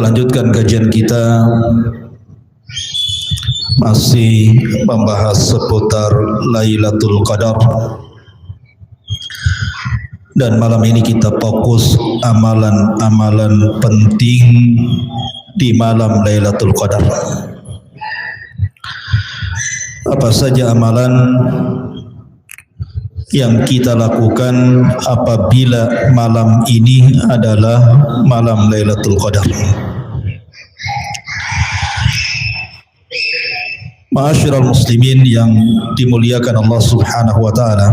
Kita lanjutkan kajian kita masih membahas seputar Lailatul Qadar, dan malam ini kita fokus amalan-amalan penting di malam Lailatul Qadar. Apa saja amalan yang kita lakukan apabila malam ini adalah malam Lailatul Qadar? Ma'asyiral muslimin yang dimuliakan Allah Subhanahu wa taala,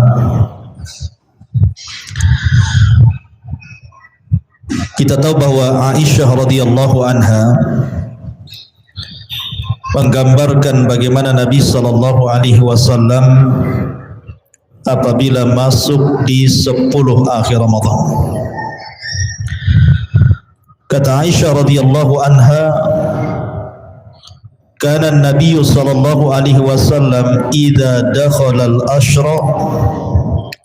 kita tahu bahwa Aisyah radhiyallahu anha menggambarkan bagaimana Nabi sallallahu alaihi wasallam apabila masuk di 10 akhir Ramadan. Kata Aisyah radhiyallahu anha, kana an-nabiy sallallahu alaihi wasallam idza dakhala al-ashra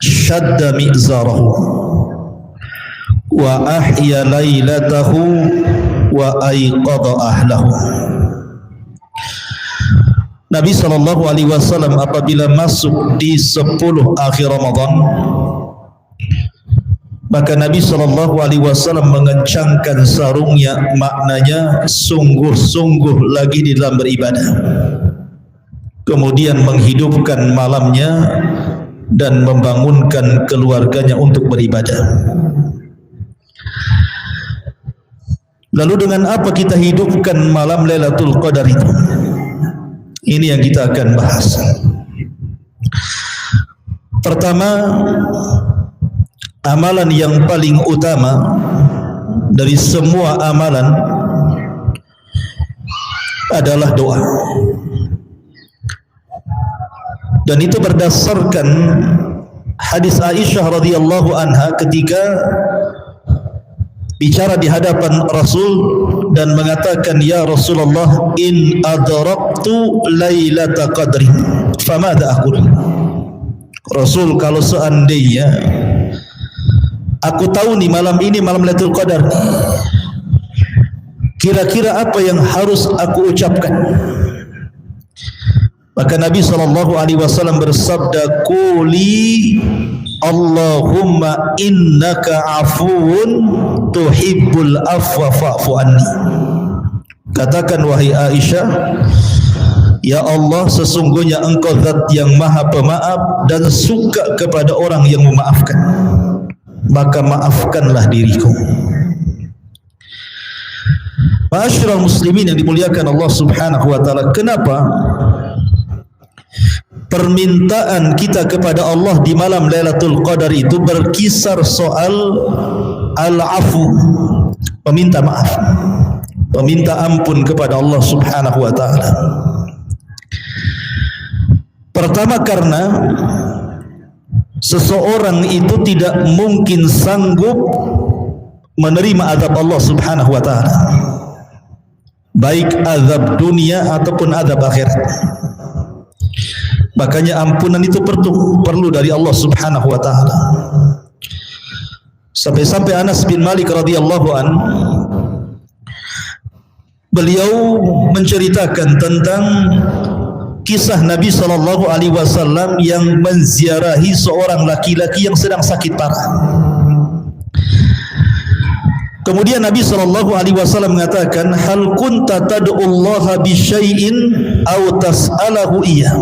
shadda mi'zarahu wa ahya lailatahu wa ayqadha ahlahu. Nabi sallallahu alaihi wasallam apabila masuk di 10 akhir Ramadan, maka Nabi sallallahu alaihi wasallam mengencangkan sarungnya, maknanya sungguh-sungguh lagi di dalam beribadah. Kemudian menghidupkan malamnya dan membangunkan keluarganya untuk beribadah. Lalu dengan apa kita hidupkan malam Lailatul Qadar itu? Ini yang kita akan bahas. Pertama, amalan yang paling utama dari semua amalan adalah doa. Dan itu berdasarkan hadis Aisyah radhiyallahu anha ketika bicara di hadapan Rasul dan mengatakan, ya Rasulullah, in adraktu lailata qadri famada aqul. Rasul, kalau seandainya aku tahu nih malam ini malam Lailatul Qadar, kira-kira apa yang harus aku ucapkan? Maka Nabi sallallahu alaihi wasallam bersabda, quli Allahumma innaka afuwun tuhibbul afwa fa'fu anni. Katakan wahai Aisyah, ya Allah, sesungguhnya engkau zat yang maha pemaaf dan suka kepada orang yang memaafkan, maka maafkanlah diriku. Ma'asyiral muslimin yang dimuliakan Allah Subhanahu wa taala, kenapa permintaan kita kepada Allah di malam Lailatul Qadar itu berkisar soal al-afu, meminta maaf, meminta ampun kepada Allah Subhanahu wa taala? Pertama, karena seseorang itu tidak mungkin sanggup menerima azab Allah Subhanahu wa taala, baik azab dunia ataupun azab akhirat. Makanya ampunan itu perlu dari Allah Subhanahu wa taala. Sampai-sampai Anas bin Malik radhiyallahu an, beliau menceritakan tentang kisah Nabi sallallahu alaihi wasallam yang menziarahi seorang laki-laki yang sedang sakit parah. Kemudian Nabi sallallahu alaihi wasallam mengatakan, hal kunta tad'ullaha bi syai'in aw tas'alahu iyyah.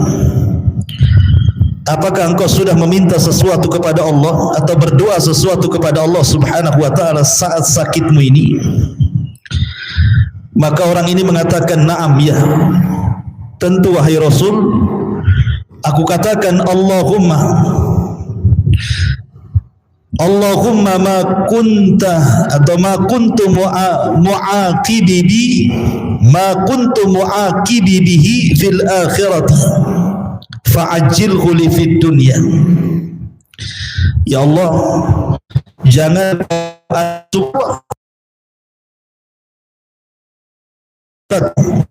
Apakah engkau sudah meminta sesuatu kepada Allah atau berdoa sesuatu kepada Allah Subhanahu wa taala saat sakitmu ini? Maka orang ini mengatakan, na'am, ya, tentu wahai Rasul, aku katakan Allahumma ma kunta atau ma kuntu mu'aqibi bi ma kuntu mu'aqibi bihi fil akhirati fa'ajjilhu li fid dunya. Ya Allah, jangan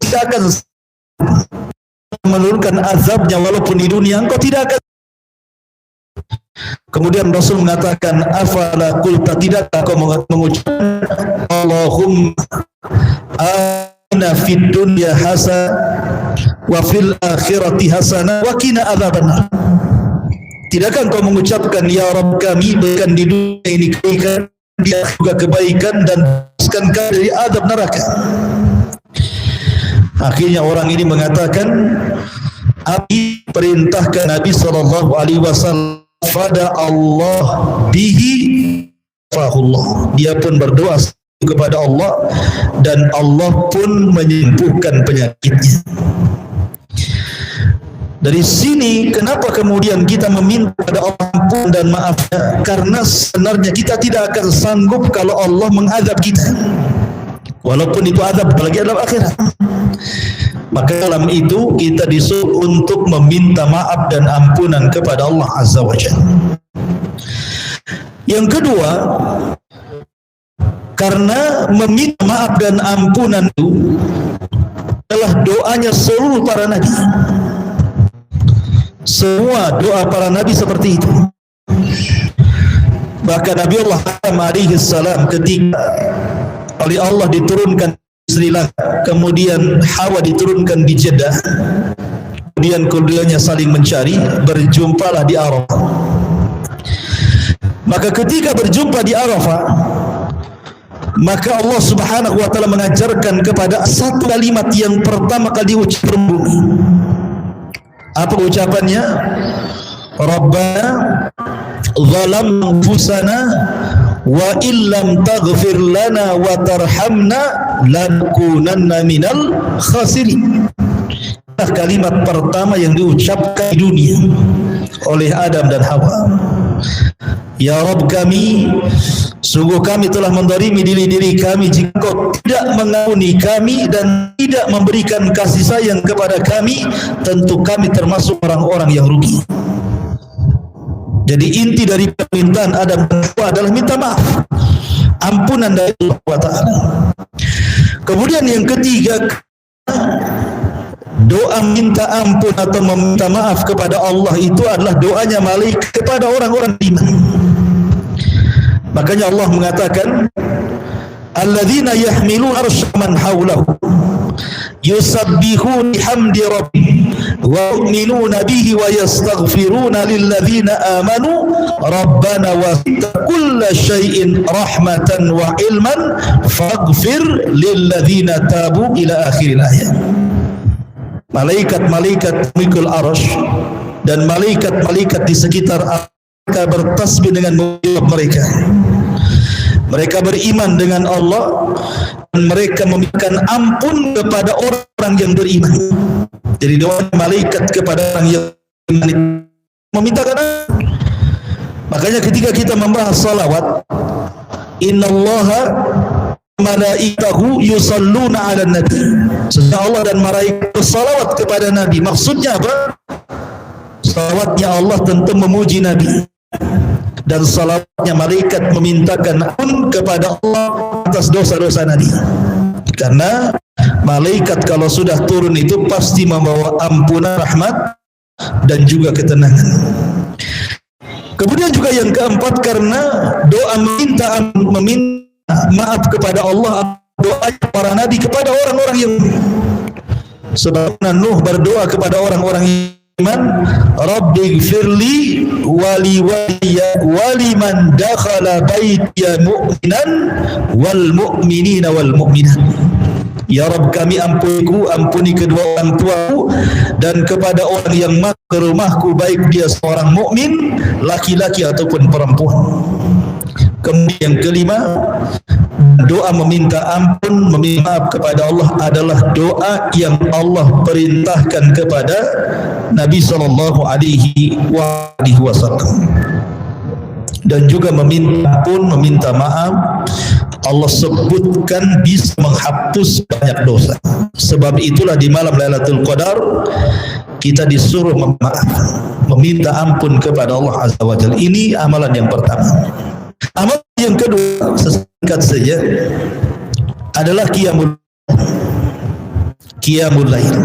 tidak akan menurunkan azabnya walaupun di dunia engkau tidak akan Kemudian Rasul mengatakan, afala qulta, tidakkah kau mengucapkan Allahumma atina fid dunya hasanah wa fil akhirati hasanah wa qina adzabannar. Tidakkah kau mengucapkan, ya Rabb kami, berikan di dunia ini kebaikan, di akhirat juga kebaikan, dan bebaskan kami dari azab neraka. Akhirnya orang ini mengatakan, Abi perintahkan Nabi sallallahu alaihi wasallam, pada Allah bihi fahullah. Dia pun berdoa kepada Allah dan Allah pun menyembuhkan penyakitnya. Dari sini kenapa kemudian kita meminta kepada Allah ampun dan maafnya? Karena sebenarnya kita tidak akan sanggup kalau Allah mengazab kita. Walaupun itu azab, apalagi dalam akhirat. Maka dalam itu kita disuruh untuk meminta maaf dan ampunan kepada Allah Azza wa Jalla. Yang kedua, karena meminta maaf dan ampunan itu adalah doanya seluruh para nabi. Semua doa para nabi seperti itu. Bahkan Nabi Allah Adam alaihi salam ketika oleh Allah diturunkan Sri Lanka, kemudian Hawa diturunkan di Jeddah, kemudian keduanya saling mencari, berjumpalah di Arafah. Maka ketika berjumpa di Arafah, maka Allah Subhanahu wa taala mengajarkan kepada satu kalimat yang pertama kali diucapkan bumi. Apa ucapannya? Rabbana zalamna anfusana wa illam taghfir lana wa tarhamna lanakunanna minal khasirin. Kalimat pertama yang diucapkan di dunia oleh Adam dan Hawa. Ya Rabb kami, sungguh kami telah mendolimi diri kami jika Kau tidak mengampuni kami dan tidak memberikan kasih sayang kepada kami, tentu kami termasuk orang-orang yang rugi. Jadi inti dari permintaan Adam dan Hawa adalah minta maaf, ampunan dari Allah Ta'ala. Kemudian yang ketiga, doa minta ampun atau meminta maaf kepada Allah itu adalah doanya malaikat kepada orang-orang iman. Makanya Allah mengatakan, alladzina yahmiluna arsy man haulahu yusabbihuna bihamdi rabbihim wa yu'minuna bihi wa yastaghfiruna lilladzina amanu rabbana wasi'ta kulla syai'in rahmatan wa ilman faghfir lilladzina tabu ila akhiril ayat. Malaikat-malaikat mikul arsy dan malaikat-malaikat di sekitar mereka bertasbih dengan mengucap mereka. Mereka beriman dengan Allah dan mereka memintakan ampun kepada orang yang beriman. Jadi doa malaikat kepada orang yang beriman memintakan ampun. Makanya ketika kita membahas salawat, innallaha malaikatahu yusalluna 'alan nabi. Sesungguhnya Allah dan malaikat bersalawat kepada Nabi. Maksudnya apa? Salawatnya Allah tentu memuji Nabi, dan salawatnya malaikat memintakan ampun kepada Allah atas dosa-dosa Nabi. Karena malaikat kalau sudah turun itu pasti membawa ampunan, rahmat, dan juga ketenangan. Kemudian juga yang keempat, karena doa meminta maaf kepada Allah, doa para nabi kepada orang-orang yang sebagaimana Nuh berdoa kepada orang-orang iman, Rabbighfirli wali waliya waliman dakhala baitiya mu'minan wal mu'minina wal mu'minat. Ya Rabb kami, ampuni kedua orang tuaku dan kepada orang yang masuk ke rumahku, baik dia seorang mukmin laki-laki ataupun perempuan. Kemudian yang kelima, doa meminta ampun, meminta maaf kepada Allah adalah doa yang Allah perintahkan kepada Nabi sallallahu alaihi wasallam. Dan juga meminta ampun, meminta maaf, Allah sebutkan bisa menghapus banyak dosa. Sebab itulah di malam Lailatul Qadar kita disuruh meminta ampun kepada Allah Azza wa Jalla. Ini amalan yang pertama. Amalan yang kedua, singkat saja, adalah qiyamul lail.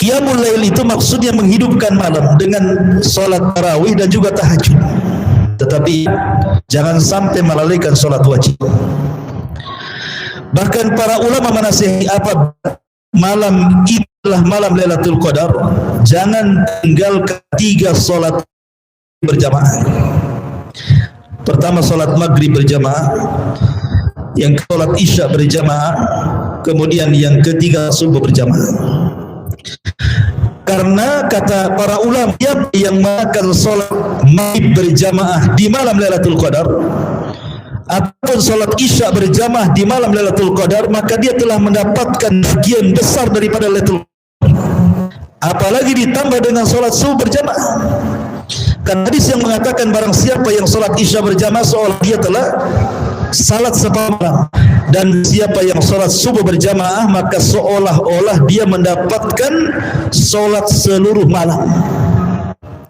Qiyamul Lail itu maksudnya menghidupkan malam dengan sholat tarawih dan juga tahajud. Tetapi jangan sampai melalaikan sholat wajib. Bahkan para ulama menasihati apa malam itulah malam Lailatul Qadar, jangan tinggalkan 3 sholat berjamaah. Pertama sholat maghrib berjamaah, yang sholat isya berjamaah, kemudian yang ketiga subuh berjamaah. Karena kata para ulama yang melakukan sholat maghrib berjamaah di malam Lailatul Qadar ataupun sholat isya berjamaah di malam Lailatul Qadar, maka dia telah mendapatkan bagian besar daripada Lailatul Qadar. Apalagi ditambah dengan sholat subuh berjamaah. Kan hadis yang mengatakan barang siapa yang sholat isya berjamaah seolah dia telah salat separuh, dan siapa yang sholat subuh berjamaah maka seolah-olah dia mendapatkan sholat seluruh malam.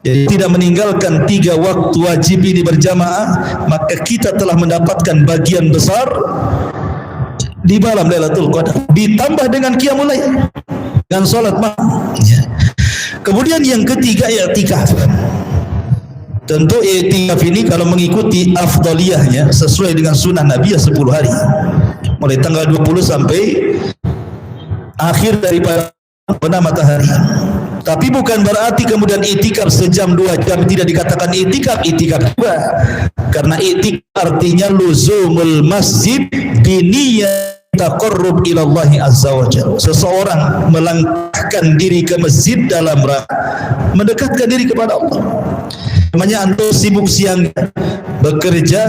Jadi tidak meninggalkan 3 waktu wajib ini berjamaah, maka kita telah mendapatkan bagian besar di malam Lailatul Qadar, ditambah dengan qiyamul lail dan sholat malam. Kemudian yang ketiga i'tikaf. Tentu i'tikaf ini kalau mengikuti afdaliyahnya sesuai dengan sunnah Nabi 10 hari, mulai tanggal 20 sampai akhir daripada matahari. Tapi bukan berarti kemudian i'tikaf sejam 2 jam tidak dikatakan i'tikaf. I'tikaf juga, karena i'tikaf artinya luzumul masjid biniyat taqarrub ila Allah azza wa jalla. Seseorang melangkahkan diri ke masjid dalam rangka mendekatkan diri kepada Allah. Namanya antum sibuk siang bekerja,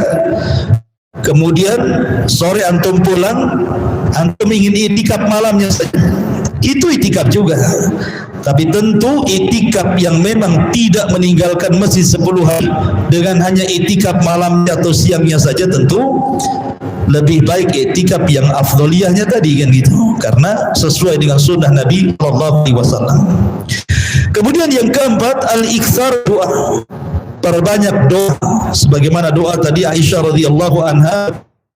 kemudian sore antum pulang, antum ingin i'tikaf malamnya saja. Itu i'tikaf juga. Tapi tentu i'tikaf yang memang tidak meninggalkan masjid 10 hari dengan hanya i'tikaf malamnya atau siangnya saja, tentu lebih baik i'tikaf yang afdaliyahnya tadi kan gitu, karena sesuai dengan sunnah Nabi sallallahu alaihi wasallam. Kemudian yang keempat, al-iktsar doa. Perbanyak doa sebagaimana doa tadi Aisyah radhiyallahu anha,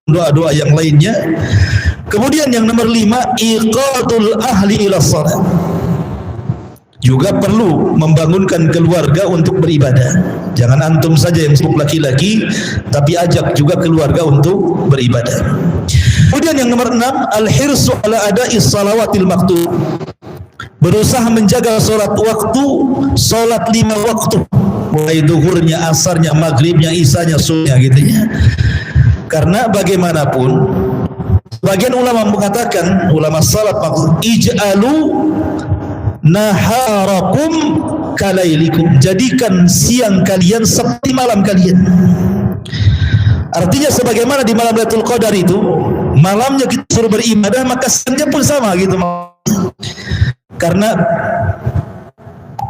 doa-doa yang lainnya. Kemudian yang nomor 5, iqadul ahli ila shalah. Juga perlu membangunkan keluarga untuk beribadah. Jangan antum saja yang sibuk laki-laki, tapi ajak juga keluarga untuk beribadah. Kemudian yang nomor 6, al-hirsu ala ada'is salawatil maktub. Berusaha menjaga salat waktu, salat 5 waktu, mulai duhurnya, asarnya, maghribnya, isanya, subuhnya gitu ya. Karena bagaimanapun sebagian ulama mengatakan, ulama salaf, ij'alu naharakum kalailikum, jadikan siang kalian seperti malam kalian. Artinya sebagaimana di malam Lailatul Qadar itu malamnya kita suruh beribadah, maka siangnya pun sama gitu. Karena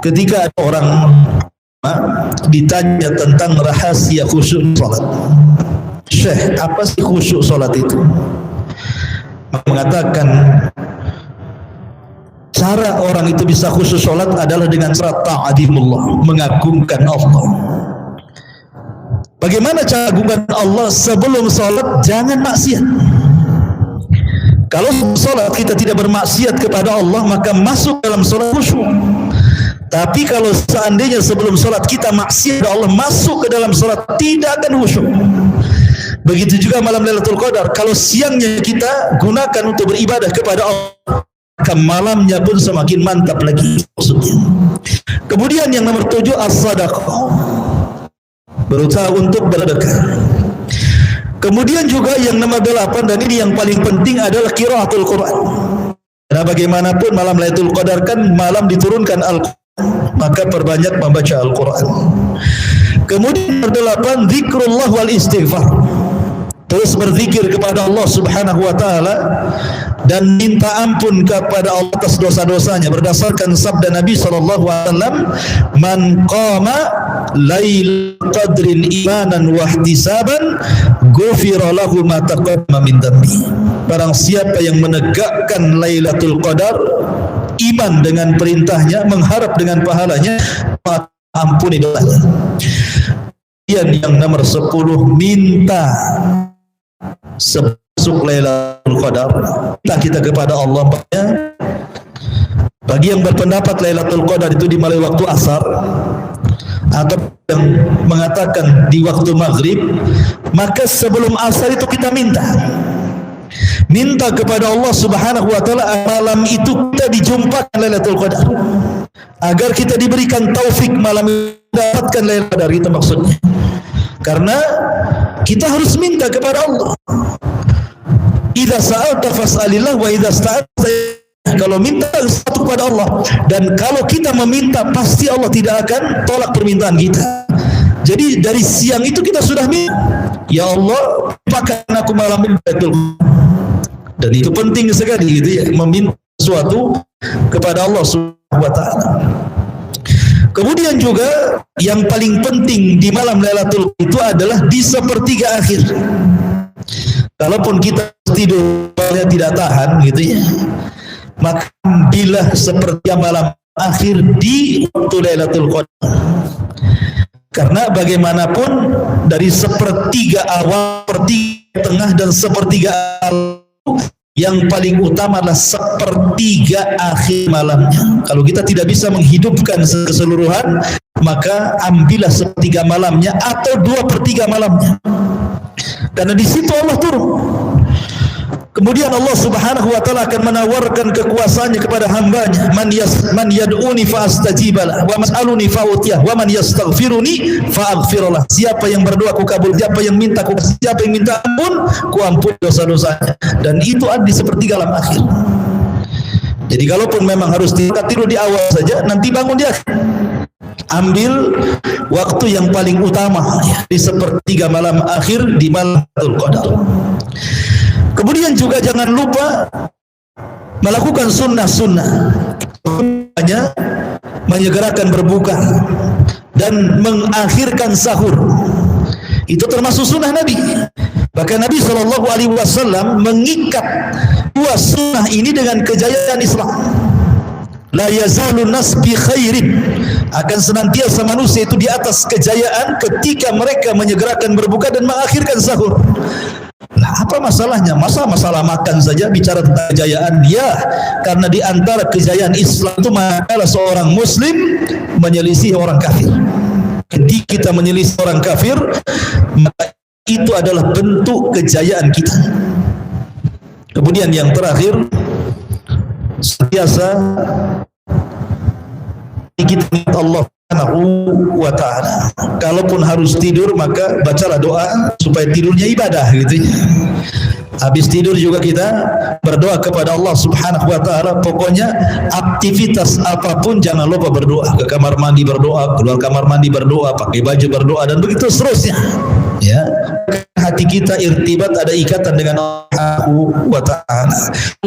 ketika ada orang ditanya tentang rahasia khusyuk salat, Syekh, apa sih khusyuk salat itu? Mengatakan cara orang itu bisa khusyuk salat adalah dengan cara ta'zimullah, mengagungkan Allah. Bagaimana cara mengagungkan Allah? Sebelum salat jangan maksiat. Kalau salat kita tidak bermaksiat kepada Allah, maka masuk dalam salat khusyuk. Tapi kalau seandainya sebelum salat kita maksiat kepada Allah, masuk ke dalam salat tidak akan khusyuk. Begitu juga malam Lailatul Qadar, kalau siangnya kita gunakan untuk beribadah kepada Allah, maka malamnya pun semakin mantap lagi maksudnya. Kemudian yang nomor 7, as-sadaqah. Berusaha untuk bersedekah. Kemudian juga yang nomor 8, dan ini yang paling penting, adalah qiraatul Quran. Karena bagaimanapun malam Lailatul Qadar kan malam diturunkan Al-Quran, maka perbanyak membaca Al-Quran. Kemudian nomor 8, zikrullah wal istighfar. Terus berzikir kepada Allah Subhanahu wa taala dan minta ampun kepada Allah atas dosa-dosanya berdasarkan sabda Nabi sallallahu alaihi wasallam, "Man qama lailatul qadrin imanan wa ihtisaban, ghufira lahu ma taqaddama min dhanbi." Barang siapa yang menegakkan Lailatul Qadar, iman dengan perintahnya, mengharap dengan pahalanya, ampuni dosanya. Yang nomor 10, minta sebelum Lailatul Qadar, minta kita kepada Allah Bagi yang berpendapat Lailatul Qadar itu dimulai waktu asar atau yang mengatakan di waktu maghrib, maka sebelum asar itu kita minta kepada Allah Subhanahu wa taala malam itu kita dijumpakan Lailatul Qadar, agar kita diberikan taufik malam mendapatkan Lailatul Qadar, itu maksudnya. Karena kita harus minta kepada Allah. Idza sa'alta fas'alillah wa idza sta'anta, kalau minta satu kepada Allah, dan kalau kita meminta pasti Allah tidak akan tolak permintaan kita. Jadi dari siang itu kita sudah minta, ya Allah, pakai aku malam ini Lailatul Qadar. Dan itu penting sekali gitu ya, meminta sesuatu kepada Allah Subhanahu wa taala. Kemudian juga yang paling penting di malam Lailatul Qadar itu adalah di sepertiga akhir. Kalaupun kita tidur tidak tahan gitu ya, maka bila sepertiga malam akhir di waktu Lailatul Qadar. Karena bagaimanapun dari sepertiga awal, sepertiga tengah, dan sepertiga awal, yang paling utama adalah sepertiga akhir malamnya. Kalau kita tidak bisa menghidupkan keseluruhan, maka ambillah sepertiga malamnya atau 2/3 malamnya. Karena di situ Allah turun. Kemudian Allah Subhanahu wa taala akan menawarkan kekuasaannya kepada hambanya. Man yad'uni fa astajibalah, wa mas'aluni fa utiyah, wa man yastaghfiruni fa aghfirullah. Siapa yang berdoa ku kabul, siapa yang minta ku, siapa yang minta ampun ku ampun dosa-dosanya. Dan itu ada di sepertiga malam akhir. Jadi kalaupun memang harus tidur di awal saja, nanti bangun di akhir. Ambil waktu yang paling utama ya, di sepertiga malam akhir di malam Lailatul Qadar. Kemudian juga jangan lupa melakukan sunnah-sunnah, hanya menyegerakan berbuka dan mengakhirkan sahur. Itu termasuk sunnah Nabi. Bahkan Nabi SAW mengikat dua sunnah ini dengan kejayaan Islam. La yazalun nas bi khairin, akan senantiasa manusia itu di atas kejayaan ketika mereka menyegerakan berbuka dan mengakhirkan sahur. Nah, apa masalahnya? Masalah makan saja bicara tentang kejayaan dia, karena di antara kejayaan Islam itu adalah seorang muslim menyelisih orang kafir. Ketika kita menyelisih orang kafir, maka itu adalah bentuk kejayaan kita. Kemudian yang terakhir, senantiasa kita minta Allah Subhanahu wa ta'ala. Kalaupun harus tidur, maka bacalah doa supaya tidurnya ibadah gitu ya. Habis tidur juga kita berdoa kepada Allah Subhanahu wa ta'ala. Pokoknya aktivitas apapun jangan lupa berdoa. Ke kamar mandi berdoa, keluar kamar mandi berdoa, pakai baju berdoa, dan begitu seterusnya ya. Hati kita irtibat, ada ikatan dengan Allah Subhanahu wa ta'ala.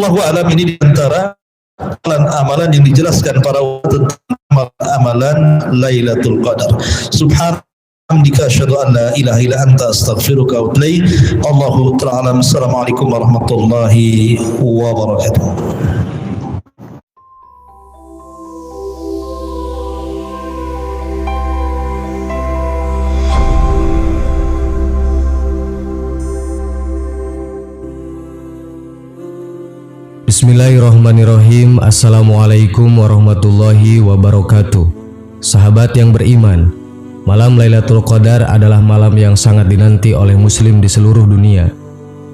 Allahu a'lam. Ini di antara amalan yang dijelaskan para ulama, amalan Lailatul Qadar. Subhanaka asyhadu an la ilaha illa anta astaghfiruka wa atubu ilaik. Allahu ta'ala. Assalamualaikum warahmatullahi wabarakatuh. Bismillahirrahmanirrahim. Assalamualaikum warahmatullahi wabarakatuh. Sahabat yang beriman, malam Lailatul Qadar adalah malam yang sangat dinanti oleh muslim di seluruh dunia.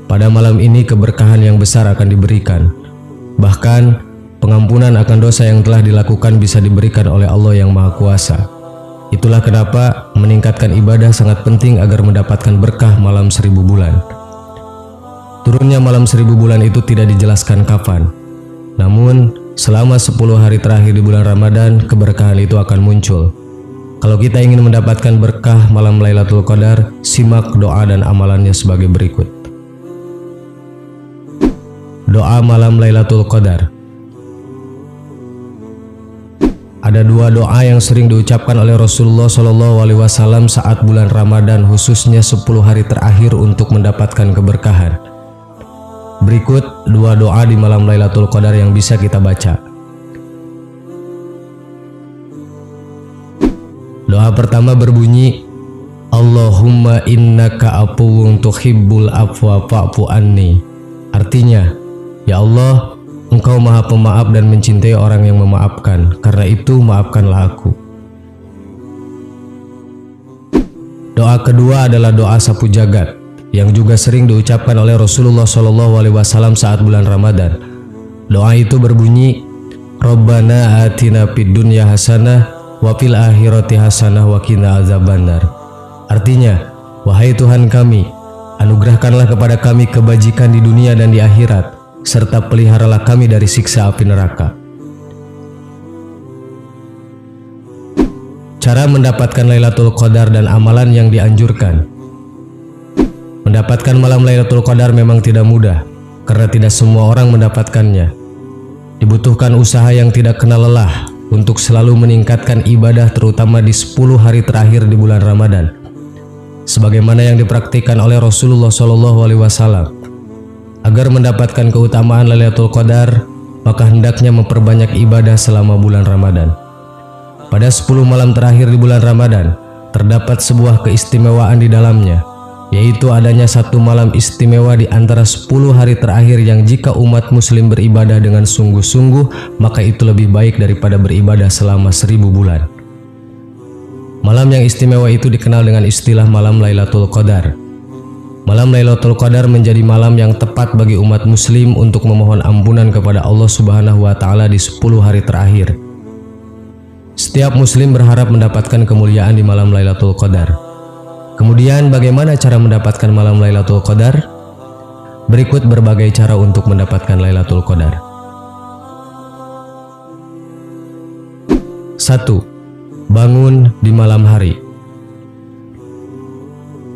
Pada malam ini keberkahan yang besar akan diberikan. Bahkan pengampunan akan dosa yang telah dilakukan bisa diberikan oleh Allah yang Maha Kuasa. Itulah kenapa meningkatkan ibadah sangat penting agar mendapatkan berkah malam 1000 bulan. Turunnya malam 1000 bulan itu tidak dijelaskan kapan. Namun, selama 10 hari terakhir di bulan Ramadan, keberkahan itu akan muncul. Kalau kita ingin mendapatkan berkah malam Lailatul Qadar, simak doa dan amalannya sebagai berikut. Doa malam Lailatul Qadar. Ada dua doa yang sering diucapkan oleh Rasulullah SAW saat bulan Ramadan, khususnya 10 hari terakhir untuk mendapatkan keberkahan. Berikut dua doa di malam Lailatul Qadar yang bisa kita baca. Doa pertama berbunyi, Allahumma innaka afuwun tuhibbul afwa fa'fu anni. Artinya, ya Allah, Engkau Maha Pemaaf dan mencintai orang yang memaafkan. Karena itu maafkanlah aku. Doa kedua adalah doa sapu jagat yang juga sering diucapkan oleh Rasulullah SAW saat bulan Ramadan. Doa itu berbunyi, Rabbana atina fid dunya hasanah wa fil akhirati hasanah wa qina azabannar. Artinya, wahai Tuhan kami, anugerahkanlah kepada kami kebajikan di dunia dan di akhirat, serta peliharalah kami dari siksa api neraka. Cara mendapatkan Lailatul Qadar dan amalan yang dianjurkan. Mendapatkan malam Lailatul Qadar memang tidak mudah, karena tidak semua orang mendapatkannya. Dibutuhkan usaha yang tidak kenal lelah untuk selalu meningkatkan ibadah, terutama di 10 hari terakhir di bulan Ramadan. Sebagaimana yang dipraktikkan oleh Rasulullah SAW. Agar mendapatkan keutamaan Lailatul Qadar, maka hendaknya memperbanyak ibadah selama bulan Ramadan. Pada 10 malam terakhir di bulan Ramadan, terdapat sebuah keistimewaan di dalamnya, yaitu adanya satu malam istimewa di antara 10 hari terakhir yang jika umat muslim beribadah dengan sungguh-sungguh, maka itu lebih baik daripada beribadah selama 1000 bulan. Malam yang istimewa itu dikenal dengan istilah malam Lailatul Qadar. Malam Lailatul Qadar menjadi malam yang tepat bagi umat muslim untuk memohon ampunan kepada Allah Subhanahu wa Ta'ala di 10 hari terakhir. Setiap muslim berharap mendapatkan kemuliaan di malam Lailatul Qadar. Kemudian bagaimana cara mendapatkan malam Lailatul Qadar? Berikut berbagai cara untuk mendapatkan Lailatul Qadar. 1. Bangun di malam hari.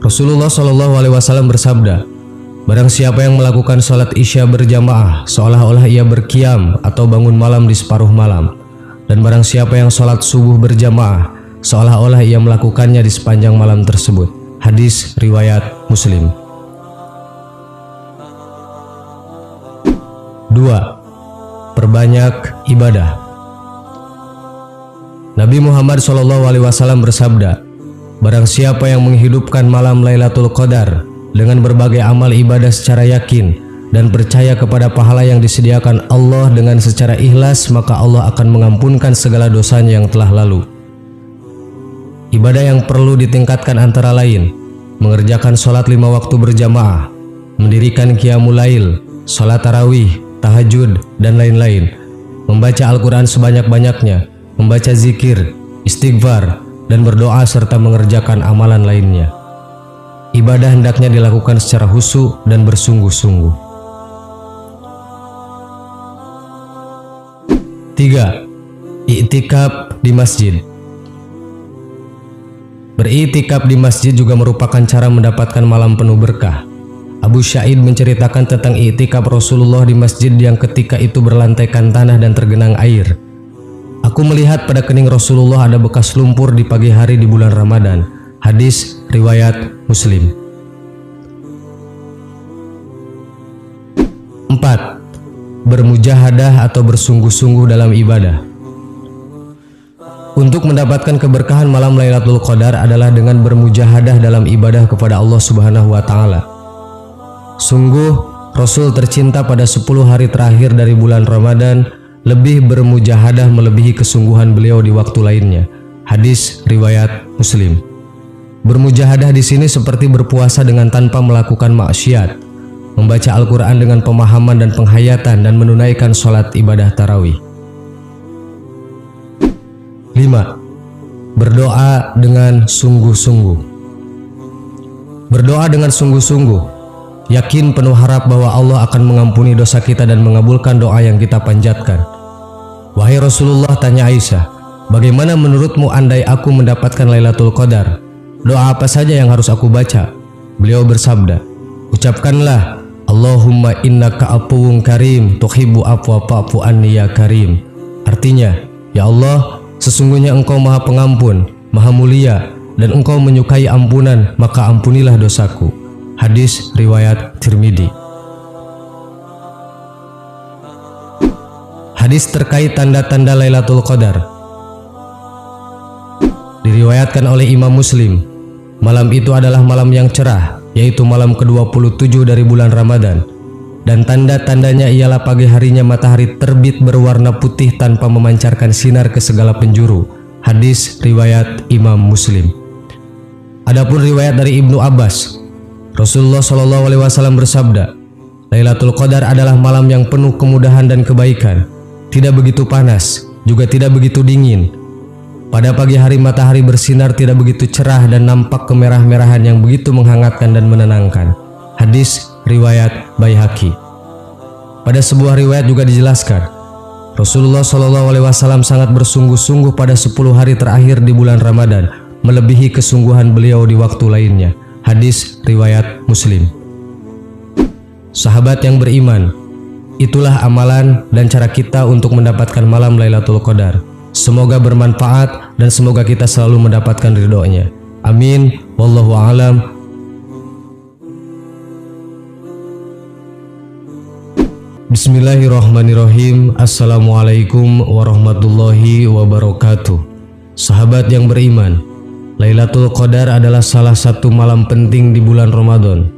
Rasulullah SAW bersabda, barang siapa yang melakukan sholat isya berjamaah seolah-olah ia berqiyam atau bangun malam di separuh malam, dan barang siapa yang sholat subuh berjamaah seolah-olah ia melakukannya di sepanjang malam tersebut. Hadis riwayat Muslim. 2. Perbanyak ibadah. Nabi Muhammad SAW bersabda, barang siapa yang menghidupkan malam Lailatul Qadar dengan berbagai amal ibadah secara yakin dan percaya kepada pahala yang disediakan Allah dengan secara ikhlas, maka Allah akan mengampunkan segala dosanya yang telah lalu. Ibadah yang perlu ditingkatkan antara lain mengerjakan sholat 5 waktu berjamaah, mendirikan qiyamul lail, sholat tarawih, tahajud, dan lain-lain, membaca Al-Quran sebanyak-banyaknya, membaca zikir, istighfar, dan berdoa serta mengerjakan amalan lainnya. Ibadah hendaknya dilakukan secara khusyuk dan bersungguh-sungguh. 3. I'tikaf di masjid. Beriktikaf di masjid juga merupakan cara mendapatkan malam penuh berkah. Abu Sa'id menceritakan tentang i'tikaf Rasulullah di masjid yang ketika itu berlantaikan tanah dan tergenang air. Aku melihat pada kening Rasulullah ada bekas lumpur di pagi hari di bulan Ramadan. Hadis riwayat Muslim. 4. Bermujahadah atau bersungguh-sungguh dalam ibadah. Untuk mendapatkan keberkahan malam Lailatul Qadar adalah dengan bermujahadah dalam ibadah kepada Allah Subhanahu wa Ta'ala. Sungguh, Rasul tercinta pada 10 hari terakhir dari bulan Ramadan lebih bermujahadah melebihi kesungguhan beliau di waktu lainnya. Hadis riwayat Muslim. Bermujahadah di sini seperti berpuasa dengan tanpa melakukan maksiat, membaca Al-Quran dengan pemahaman dan penghayatan, dan menunaikan sholat ibadah tarawih. 5. Berdoa dengan sungguh-sungguh. Berdoa dengan sungguh-sungguh, yakin penuh harap bahwa Allah akan mengampuni dosa kita dan mengabulkan doa yang kita panjatkan. Wahai Rasulullah, tanya Aisyah, bagaimana menurutmu andai aku mendapatkan Lailatul Qadar? Doa apa saja yang harus aku baca? Beliau bersabda, ucapkanlah, Allahumma innaka afuwun karim tuhibbu afwa fa'fu anni ya karim. Artinya, ya Allah, sesungguhnya Engkau Maha Pengampun, Maha Mulia, dan Engkau menyukai ampunan, maka ampunilah dosaku. Hadis riwayat Tirmidzi. Hadis terkait tanda-tanda Lailatul Qadar diriwayatkan oleh Imam Muslim. Malam itu adalah malam yang cerah, yaitu malam ke-27 dari bulan Ramadan. Dan tanda-tandanya ialah pagi harinya matahari terbit berwarna putih tanpa memancarkan sinar ke segala penjuru. Hadis riwayat Imam Muslim. Adapun riwayat dari Ibnu Abbas, Rasulullah SAW bersabda, Lailatul Qadar adalah malam yang penuh kemudahan dan kebaikan, tidak begitu panas, juga tidak begitu dingin. Pada pagi hari matahari bersinar tidak begitu cerah dan nampak kemerah-merahan yang begitu menghangatkan dan menenangkan. Hadis riwayat Baihaqi. Pada sebuah riwayat juga dijelaskan, Rasulullah SAW sangat bersungguh-sungguh pada 10 hari terakhir di bulan Ramadan, melebihi kesungguhan beliau di waktu lainnya. Hadis riwayat Muslim. Sahabat yang beriman, itulah amalan dan cara kita untuk mendapatkan malam Lailatul Qadar. Semoga bermanfaat dan semoga kita selalu mendapatkan ridhonya. Amin. Wallahu a'lam. Bismillahirrahmanirrahim. Assalamualaikum warahmatullahi wabarakatuh. Sahabat yang beriman, Lailatul Qadar adalah salah satu malam penting di bulan Ramadan.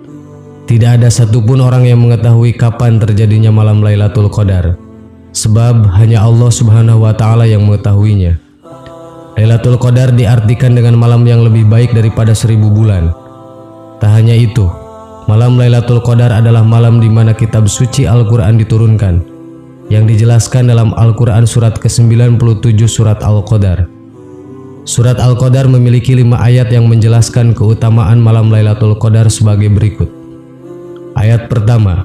Tidak ada satupun orang yang mengetahui kapan terjadinya malam Lailatul Qadar, sebab hanya Allah Subhanahu wa Ta'ala yang mengetahuinya. Lailatul Qadar diartikan dengan malam yang lebih baik daripada 1000 bulan. Tak hanya itu, malam Lailatul Qadar adalah malam di mana kitab suci Al-Quran diturunkan, yang dijelaskan dalam Al-Quran surat ke-97 surat Al-Qadar. Surat Al-Qadar memiliki 5 ayat yang menjelaskan keutamaan malam Lailatul Qadar sebagai berikut. Ayat pertama,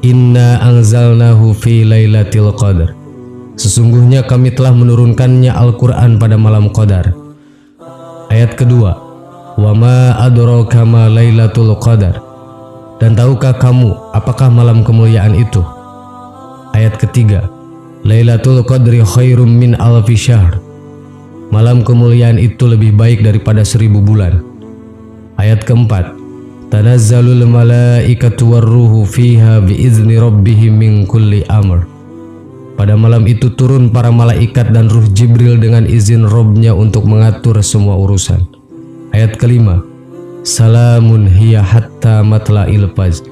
Inna anzalnahu fi lailatul qadar. Sesungguhnya kami telah menurunkannya Al-Quran pada malam Qadar. Ayat kedua, Wa ma adraka ma lailatul qadar. Dan tahukah kamu apakah malam kemuliaan itu? Ayat ketiga, Lailatul Qadri khairum min alfi syahr. Malam kemuliaan itu lebih baik daripada 1000 bulan. Ayat keempat, Tanazzalul malaikatu warruhu fiha biizni rabbihim min kulli amr. Pada malam itu turun para malaikat dan ruh Jibril dengan izin Rabb-nya untuk mengatur semua urusan. Ayat kelima, Salamun hiya hatta matla'il fajr.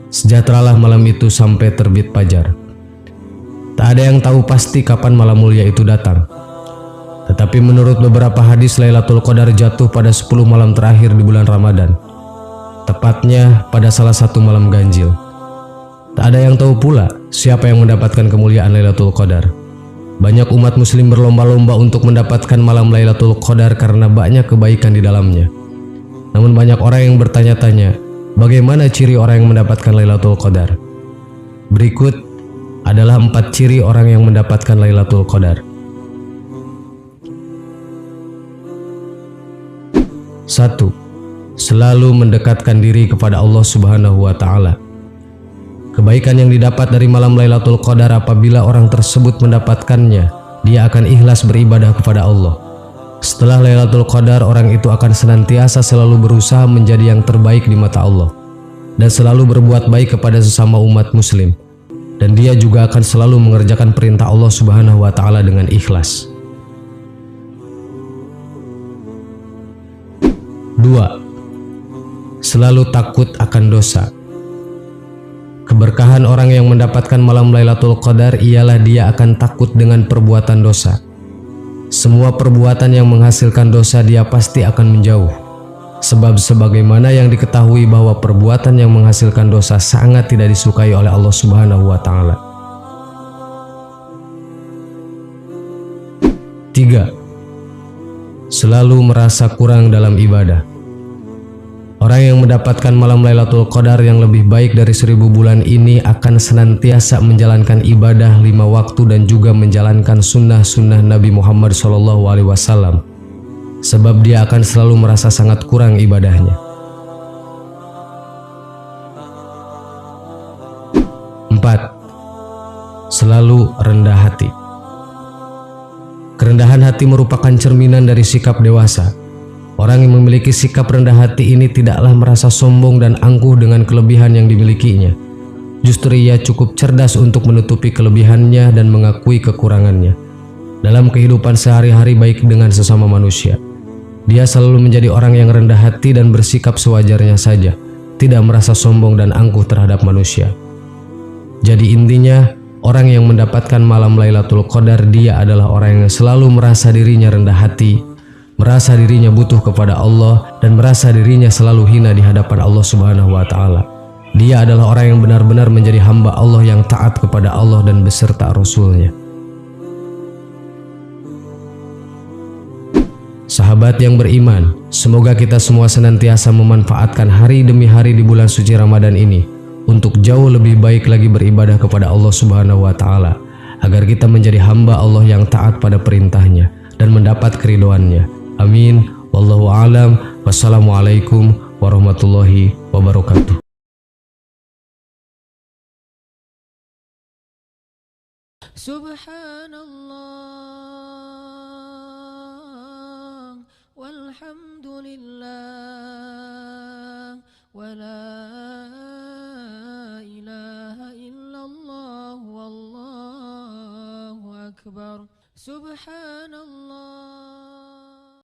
Sejahteralah malam itu sampai terbit fajar. Tak ada yang tahu pasti kapan malam mulia itu datang. Tetapi menurut beberapa hadis, Lailatul Qadar jatuh pada 10 malam terakhir di bulan Ramadan, tepatnya pada salah satu malam ganjil. Tak ada yang tahu pula siapa yang mendapatkan kemuliaan Lailatul Qadar. Banyak umat muslim berlomba-lomba untuk mendapatkan malam Lailatul Qadar karena banyak kebaikan di dalamnya. Namun banyak orang yang bertanya-tanya, bagaimana ciri orang yang mendapatkan Lailatul Qadar? Berikut adalah 4 ciri orang yang mendapatkan Lailatul Qadar. 1. Selalu mendekatkan diri kepada Allah Subhanahu wa Ta'ala. Kebaikan yang didapat dari malam Lailatul Qadar apabila orang tersebut mendapatkannya, dia akan ikhlas beribadah kepada Allah. Setelah Lailatul Qadar, orang itu akan senantiasa selalu berusaha menjadi yang terbaik di mata Allah dan selalu berbuat baik kepada sesama umat muslim, dan dia juga akan selalu mengerjakan perintah Allah Subhanahu wa Ta'ala dengan ikhlas. 2. Selalu takut akan dosa. Keberkahan orang yang mendapatkan malam Lailatul Qadar ialah dia akan takut dengan perbuatan dosa. Semua perbuatan yang menghasilkan dosa dia pasti akan menjauh. Sebab sebagaimana yang diketahui bahwa perbuatan yang menghasilkan dosa sangat tidak disukai oleh Allah Subhanahu wa Ta'ala. 3. Selalu merasa kurang dalam ibadah. Orang yang mendapatkan malam Lailatul Qadar yang lebih baik dari 1000 bulan ini akan senantiasa menjalankan ibadah 5 waktu dan juga menjalankan sunnah-sunnah Nabi Muhammad SAW. Sebab dia akan selalu merasa sangat kurang ibadahnya. 4. Selalu rendah hati. Kerendahan hati merupakan cerminan dari sikap dewasa. Orang yang memiliki sikap rendah hati ini tidaklah merasa sombong dan angkuh dengan kelebihan yang dimilikinya. Justru ia cukup cerdas untuk menutupi kelebihannya dan mengakui kekurangannya. Dalam kehidupan sehari-hari baik dengan sesama manusia, dia selalu menjadi orang yang rendah hati dan bersikap sewajarnya saja, tidak merasa sombong dan angkuh terhadap manusia. Jadi intinya, orang yang mendapatkan malam Lailatul Qadar, dia adalah orang yang selalu merasa dirinya rendah hati, merasa dirinya butuh kepada Allah, dan merasa dirinya selalu hina di hadapan Allah Subhanahu wa Ta'ala. Dia adalah orang yang benar-benar menjadi hamba Allah yang taat kepada Allah dan beserta Rasul-Nya. Sahabat yang beriman, semoga kita semua senantiasa memanfaatkan hari demi hari di bulan suci Ramadan ini untuk jauh lebih baik lagi beribadah kepada Allah Subhanahu wa Ta'ala, agar kita menjadi hamba Allah yang taat pada perintahnya dan mendapat keridhoannya. Amin. Wallahu a'lam. Wassalamualaikum warahmatullahi wabarakatuh. Subhanallah walhamdulillah wala ilaha illallah wallahu akbar. Subhanallah